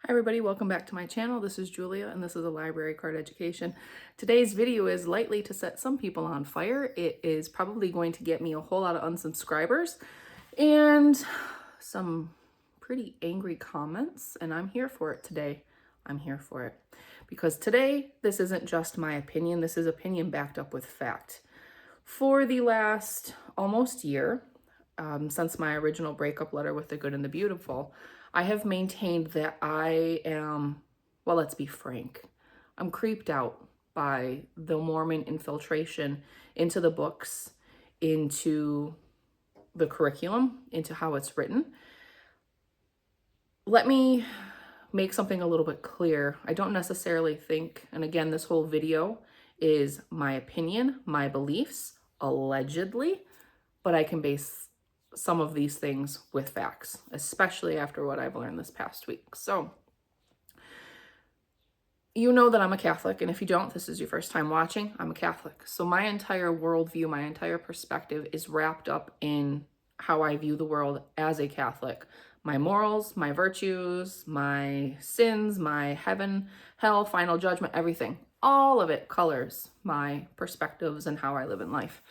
Hi everybody, welcome back to my channel. This is Julia and this is a library card education. Today's video is likely to set some people on fire. It is probably going to get me a whole lot of unsubscribers and some pretty angry comments, and I'm here for it today. I'm here for it because today this isn't just my opinion. This is opinion backed up with fact. For the last almost year, since my original breakup letter with the Good and the Beautiful, I have maintained that I am, well, let's be frank, I'm creeped out by the Mormon infiltration into the books, into the curriculum, into how it's written. Let me make something a little bit clear. I don't necessarily think, and again, this whole video is my opinion, my beliefs, allegedly, but I can base some of these things with facts, especially after what I've learned this past week. So, you know that I'm a Catholic, and if you don't, this is your first time watching, I'm a Catholic. So my entire worldview, my entire perspective is wrapped up in how I view the world as a Catholic. My morals, my virtues, my sins, my heaven, hell, final judgment, everything. All of it colors my perspectives and how I live in life.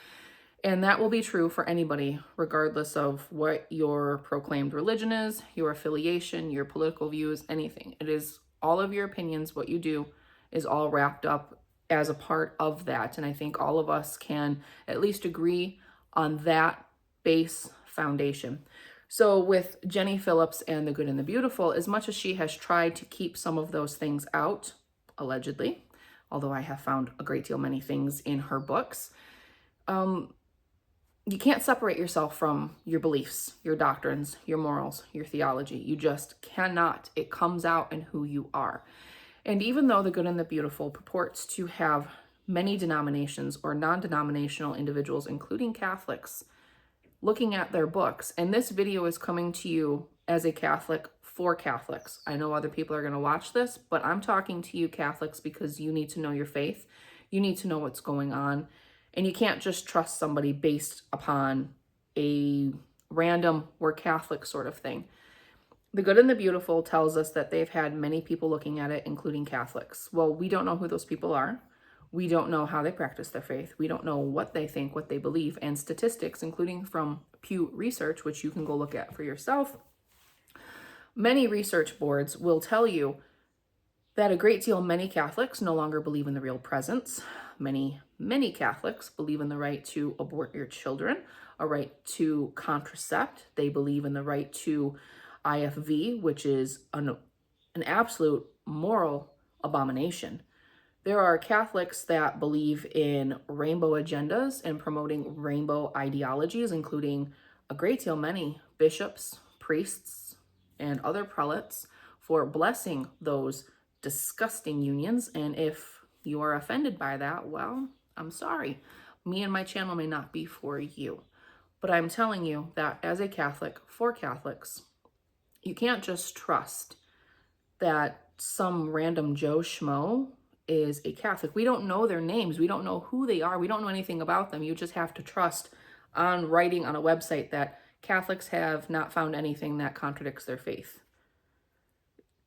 And that will be true for anybody, regardless of what your proclaimed religion is, your affiliation, your political views, anything. It is all of your opinions, what you do is all wrapped up as a part of that. And I think all of us can at least agree on that base foundation. So with Jenny Phillips and the Good and the Beautiful, as much as she has tried to keep some of those things out, allegedly, although I have found a great deal many things in her books, you can't separate yourself from your beliefs, your doctrines, your morals, your theology. You just cannot. It comes out in who you are. And even though the Good and the Beautiful purports to have many denominations or non-denominational individuals, including Catholics, looking at their books, and this video is coming to you as a Catholic for Catholics. I know other people are going to watch this, but I'm talking to you Catholics because you need to know your faith. You need to know what's going on. And you can't just trust somebody based upon a random "we're Catholic" sort of thing. The Good and the Beautiful tells us that they've had many people looking at it, including Catholics. Well, we don't know who those people are. We don't know how they practice their faith. We don't know what they think, what they believe. And statistics, including from Pew Research, which you can go look at for yourself, many research boards will tell you that a great deal many Catholics no longer believe in the real presence. Many Catholics believe in the right to abort your children, a right to contracept. They believe in the right to IFV, which is an absolute moral abomination. There are Catholics that believe in rainbow agendas and promoting rainbow ideologies, including a great deal many bishops, priests, and other prelates for blessing those disgusting unions. And if you are offended by that, well, I'm sorry. Me and my channel may not be for you. But I'm telling you that as a Catholic for Catholics, you can't just trust that some random Joe Schmo is a Catholic. We don't know their names. We don't know who they are. We don't know anything about them. You just have to trust on writing on a website that Catholics have not found anything that contradicts their faith.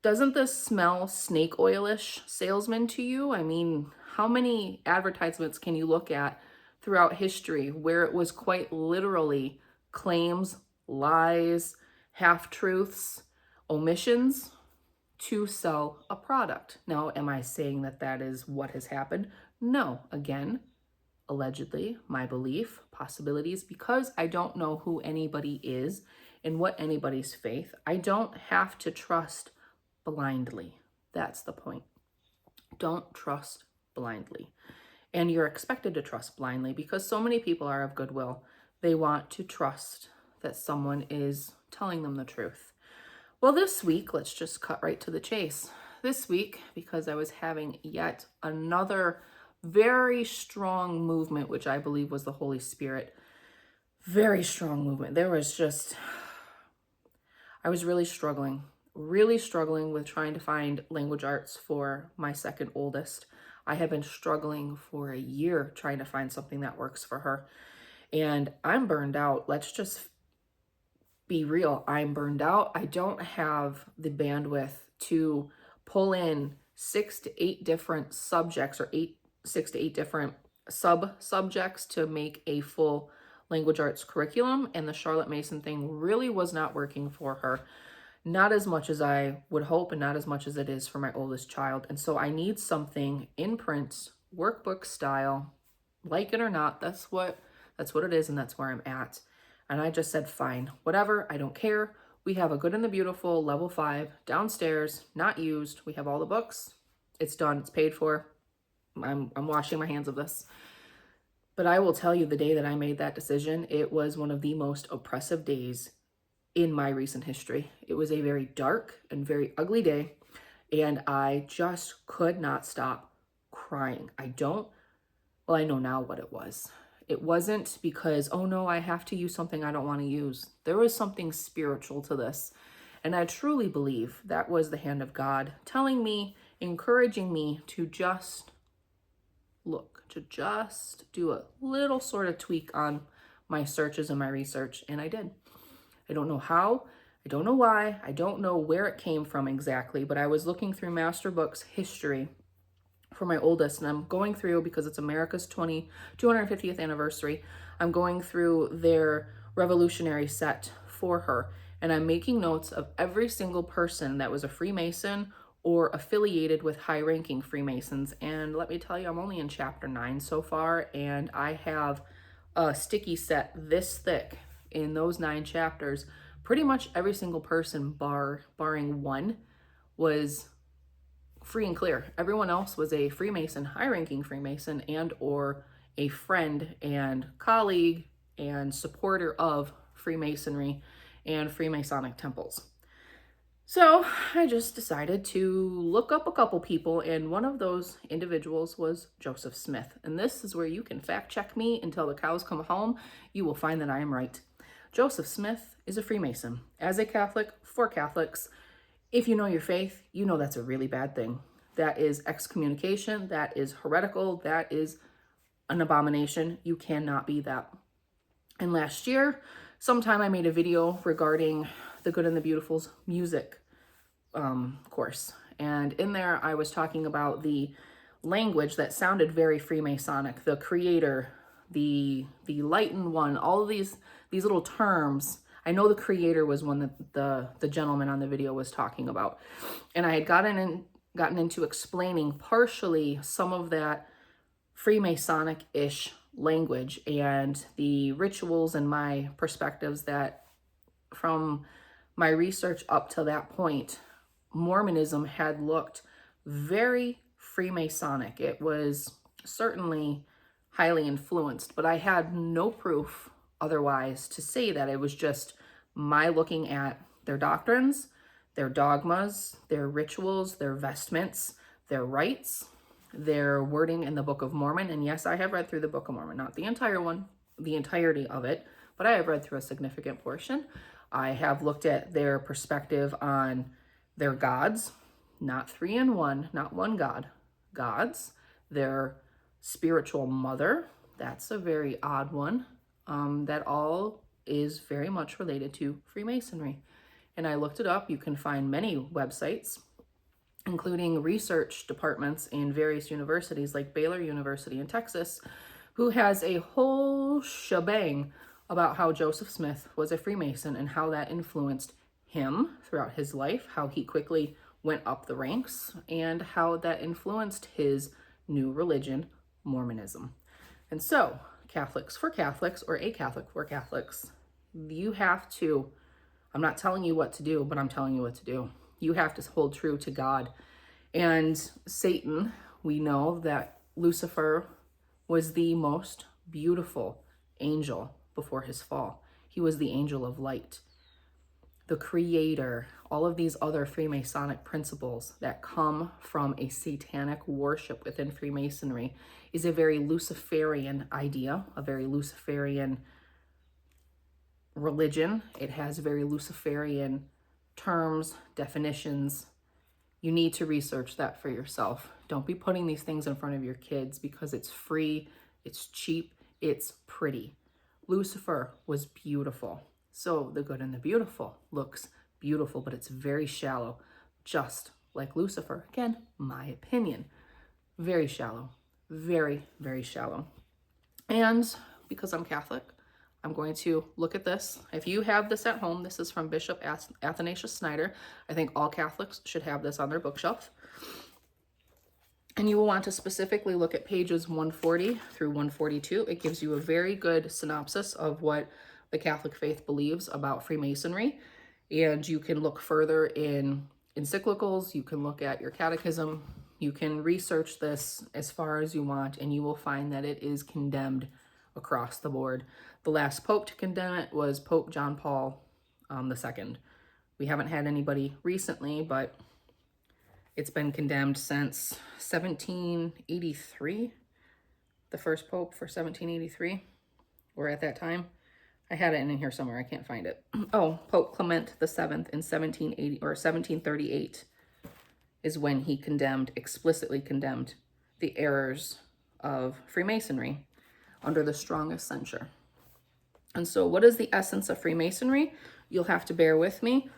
Doesn't this smell snake oilish salesman to you? I mean, how many advertisements can you look at throughout history where it was quite literally claims, lies, half-truths, omissions to sell a product? Now, am I saying that that is what has happened? No. Again, allegedly, my belief, possibilities, because I don't know who anybody is and what anybody's faith, I don't have to trust blindly. That's the point. Don't trust blindly. And you're expected to trust blindly because so many people are of goodwill. They want to trust that someone is telling them the truth. Well, this week, let's just cut right to the chase. This week, because I was having yet another very strong movement, which I believe was the Holy Spirit. Very strong movement. I was really struggling with trying to find language arts for my second oldest. I have been struggling for a year trying to find something that works for her. And I'm burned out. Let's just be real. I'm burned out. I don't have the bandwidth to pull in 6 to 8 different subjects, or 6 to 8 different sub-subjects to make a full language arts curriculum. And the Charlotte Mason thing really was not working for her. Not as much as I would hope, and not as much as it is for my oldest child. And so I need something in print, workbook style, like it or not. That's what it is, and that's where I'm at. And I just said, fine, whatever, I don't care. We have a Good and the Beautiful level 5 downstairs, not used. We have all the books. It's done. It's paid for. I'm washing my hands of this. But I will tell you, the day that I made that decision, it was one of the most oppressive days in my recent history. It was a very dark and very ugly day, and I just could not stop crying. I know now what it was. It wasn't because, oh no, I have to use something I don't want to use. There was something spiritual to this. And I truly believe that was the hand of God telling me, encouraging me to just look, to just do a little sort of tweak on my searches and my research. And I did. I don't know how, I don't know why, I don't know where it came from exactly, but I was looking through Master Book's history for my oldest, and I'm going through, because it's America's 250th anniversary, I'm going through their revolutionary set for her, and I'm making notes of every single person that was a Freemason or affiliated with high-ranking Freemasons. And let me tell you, I'm only in chapter 9 so far, and I have a sticky set this thick in those 9 chapters. Pretty much every single person, barring one, was free and clear. Everyone else was a Freemason, high-ranking Freemason, and or a friend and colleague and supporter of Freemasonry and Freemasonic temples. So I just decided to look up a couple people, and one of those individuals was Joseph Smith. And this is where you can fact check me until the cows come home. You will find that I am right. Joseph Smith is a Freemason. As a Catholic, for Catholics, if you know your faith, you know that's a really bad thing. That is excommunication, that is heretical, that is an abomination. You cannot be that. And last year, sometime I made a video regarding the Good and the Beautiful's music course. And in there, I was talking about the language that sounded very Freemasonic, the creator, the lightened one, all of these little terms. I know the creator was one that the gentleman on the video was talking about. And I had gotten into explaining partially some of that Freemasonic-ish language and the rituals and my perspectives that from my research up to that point, Mormonism had looked very Freemasonic. It was certainly highly influenced, but I had no proof otherwise to say that. It was just my looking at their doctrines, their dogmas, their rituals, their vestments, their rites, their wording in the Book of Mormon. And yes, I have read through the Book of Mormon, not the entire one, the entirety of it, but I have read through a significant portion. I have looked at their perspective on their gods, not 3 in 1, not one God, gods, their spiritual mother. That's a very odd one. That all is very much related to Freemasonry. And I looked it up. You can find many websites, including research departments in various universities like Baylor University in Texas, who has a whole shebang about how Joseph Smith was a Freemason and how that influenced him throughout his life, how he quickly went up the ranks, and how that influenced his new religion, Mormonism. And so, Catholics for Catholics, or a Catholic for Catholics, you have to, I'm not telling you what to do, but I'm telling you what to do. You have to hold true to God. And Satan, we know that Lucifer was the most beautiful angel before his fall. He was the angel of light, the creator, all of these other Freemasonic principles that come from a satanic worship within Freemasonry is a very Luciferian idea, a very Luciferian religion. It has very Luciferian terms, definitions. You need to research that for yourself. Don't be putting these things in front of your kids because it's free, it's cheap, it's pretty. Lucifer was beautiful. So the Good and the Beautiful looks beautiful, but it's very shallow, just like Lucifer. Again, my opinion. Very shallow. Very, very shallow. And because I'm Catholic, I'm going to look at this. If you have this at home, this is from Bishop Athanasius Schneider. I think all Catholics should have this on their bookshelf. And you will want to specifically look at pages 140 through 142. It gives you a very good synopsis of what the Catholic faith believes about Freemasonry. And you can look further in encyclicals. You can look at your catechism. You can research this as far as you want, and you will find that it is condemned across the board. The last pope to condemn it was Pope John Paul II. We haven't had anybody recently, but it's been condemned since 1783, the first pope for 1783, or at that time. I had it in here somewhere. I can't find it. Oh, Pope Clement VII in 1738 is when he explicitly condemned the errors of Freemasonry under the strongest censure. And so what is the essence of Freemasonry? You'll have to bear with me.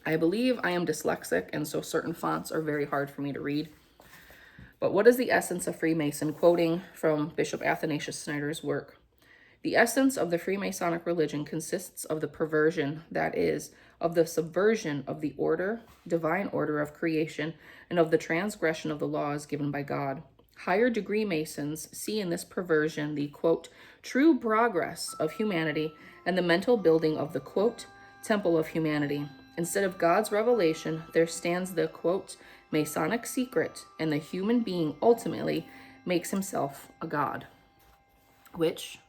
I believe I am dyslexic, and so certain fonts are very hard for me to read. But what is the essence of Freemason? Quoting from Bishop Athanasius Schneider's work. The essence of the Freemasonic religion consists of the perversion, that is, of the subversion of the order, divine order of creation, and of the transgression of the laws given by God. Higher degree Masons see in this perversion the, quote, true progress of humanity and the mental building of the, quote, temple of humanity. Instead of God's revelation, there stands the, quote, Masonic secret, and the human being ultimately makes himself a god, which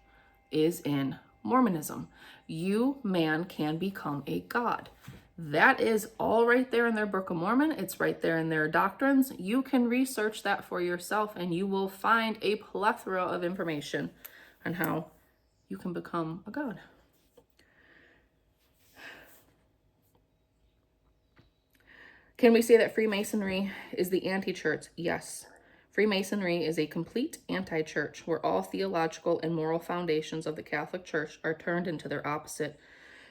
is in Mormonism. You, man, can become a god. That is all right there in their Book of Mormon. It's right there in their doctrines. You can research that for yourself, and you will find a plethora of information on how you can become a god. Can we say that Freemasonry is the anti-church? Yes. Freemasonry is a complete anti-church where all theological and moral foundations of the Catholic Church are turned into their opposite.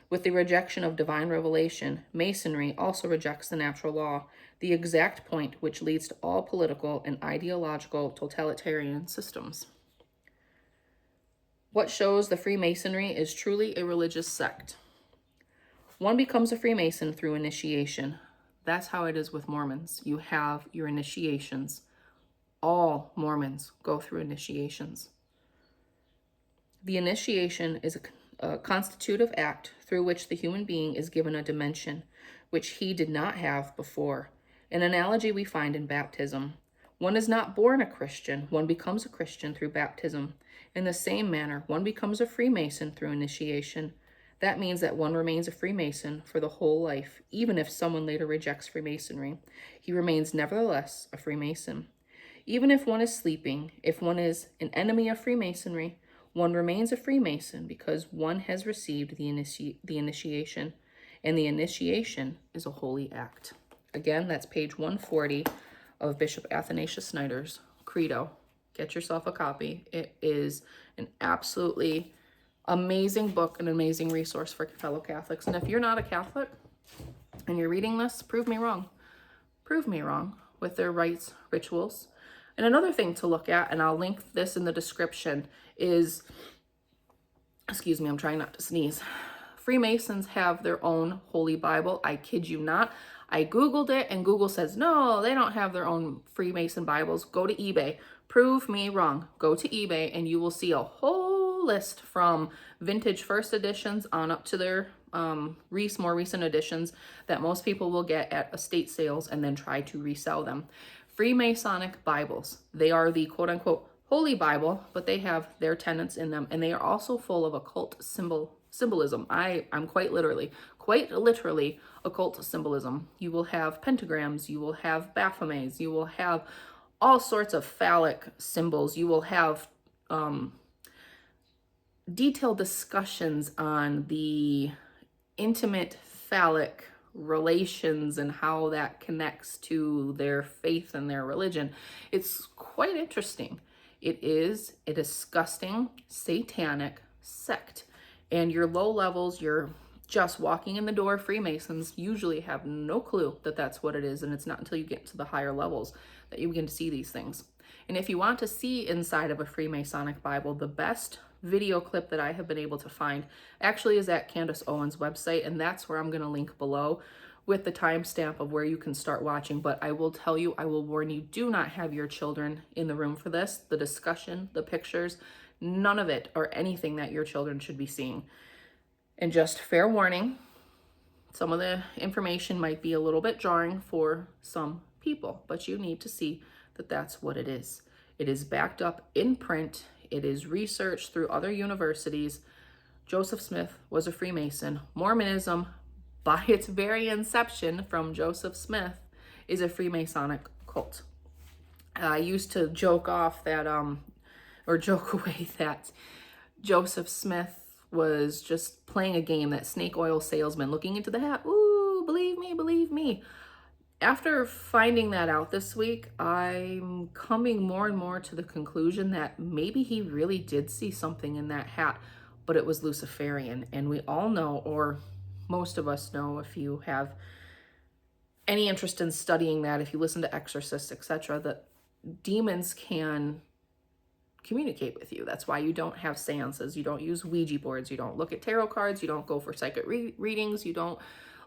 With the rejection of divine revelation, Masonry also rejects the natural law, the exact point which leads to all political and ideological totalitarian systems. What shows the Freemasonry is truly a religious sect? One becomes a Freemason through initiation. That's how it is with Mormons. You have your initiations. All Mormons go through initiations. The initiation is a constitutive act through which the human being is given a dimension which he did not have before. An analogy we find in baptism. One is not born a Christian. One becomes a Christian through baptism. In the same manner, one becomes a Freemason through initiation. That means that one remains a Freemason for the whole life, even if someone later rejects Freemasonry. He remains nevertheless a Freemason. Even if one is sleeping, if one is an enemy of Freemasonry, one remains a Freemason because one has received the initiation, and the initiation is a holy act. Again, that's page 140 of Bishop Athanasius Schneider's Credo. Get yourself a copy. It is an absolutely amazing book, an amazing resource for fellow Catholics. And if you're not a Catholic and you're reading this, prove me wrong. Prove me wrong with their rites, rituals. And another thing to look at, and I'll link this in the description, is, excuse me, I'm trying not to sneeze. Freemasons have their own Holy Bible. I kid you not. I Googled it, and Google says, no, they don't have their own Freemason Bibles. Go to eBay. Prove me wrong. Go to eBay, and you will see a whole list from vintage first editions on up to their more recent editions that most people will get at estate sales and then try to resell them. Freemasonic Bibles. They are the quote-unquote Holy Bible, but they have their tenets in them, and they are also full of occult symbolism. I'm quite literally occult symbolism. You will have pentagrams, you will have Baphomets, you will have all sorts of phallic symbols. You will have detailed discussions on the intimate phallic relations and how that connects to their faith and their religion. It's quite interesting. It is a disgusting, satanic sect. And your low levels, your just walking in the door, Freemasons usually have no clue that that's what it is. And it's not until you get to the higher levels that you begin to see these things. And if you want to see inside of a Freemasonic Bible, the best video clip that I have been able to find actually is at Candace Owens' website. And that's where I'm going to link below with the timestamp of where you can start watching. But I will tell you, I will warn you, do not have your children in the room for this. The discussion, the pictures, none of it or anything that your children should be seeing. And just fair warning, some of the information might be a little bit jarring for some people, but you need to see that that's what it is. It is backed up in print. It is researched through other universities. Joseph Smith was a Freemason. Mormonism, by its very inception from Joseph Smith, is a Freemasonic cult. I used to joke off that, or joke away that Joseph Smith was just playing a game, that snake oil salesman looking into the hat. Ooh, believe me, believe me. After finding that out this week, I'm coming more and more to the conclusion that maybe he really did see something in that hat, but it was Luciferian. And we all know, or most of us know, if you have any interest in studying that, if you listen to exorcists, etc., that demons can communicate with you. That's why you don't have seances. You don't use Ouija boards. You don't look at tarot cards. You don't go for psychic readings. You don't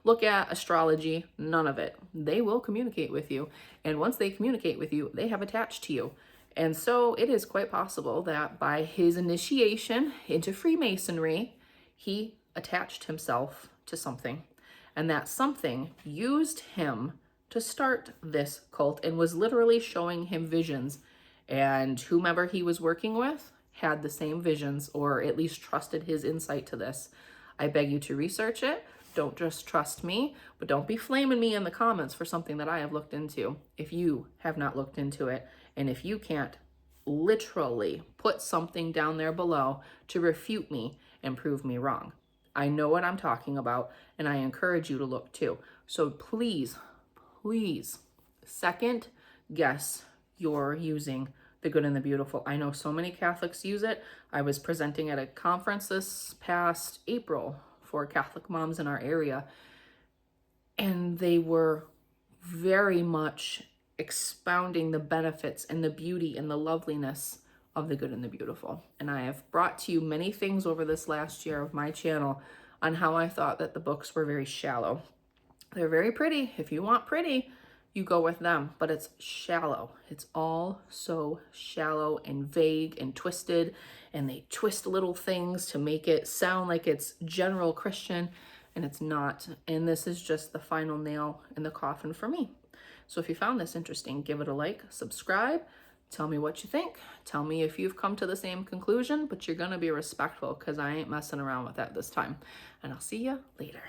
look at astrology. None of it. They will communicate with you. And once they communicate with you, they have attached to you. And so it is quite possible that by his initiation into Freemasonry, he attached himself to something. And that something used him to start this cult and was literally showing him visions. And whomever he was working with had the same visions, or at least trusted his insight to this. I beg you to research it. Don't just trust me, but don't be flaming me in the comments for something that I have looked into if you have not looked into it. And if you can't literally put something down there below to refute me and prove me wrong. I know what I'm talking about, and I encourage you to look too. So please, please, second guess you're using the good and the beautiful. I know so many Catholics use it. I was presenting at a conference this past April for Catholic moms in our area, and they were very much expounding the benefits and the beauty and the loveliness of the good and the beautiful. And I have brought to you many things over this last year of my channel on how I thought that the books were very shallow. They're very pretty. If you want pretty, you go with them, but it's shallow. It's all so shallow and vague and twisted, and they twist little things to make it sound like it's general Christian, and it's not. And this is just the final nail in the coffin for me. So if you found this interesting, give it a like, subscribe, tell me what you think. Tell me if you've come to the same conclusion, but you're going to be respectful because I ain't messing around with that this time. And I'll see you later.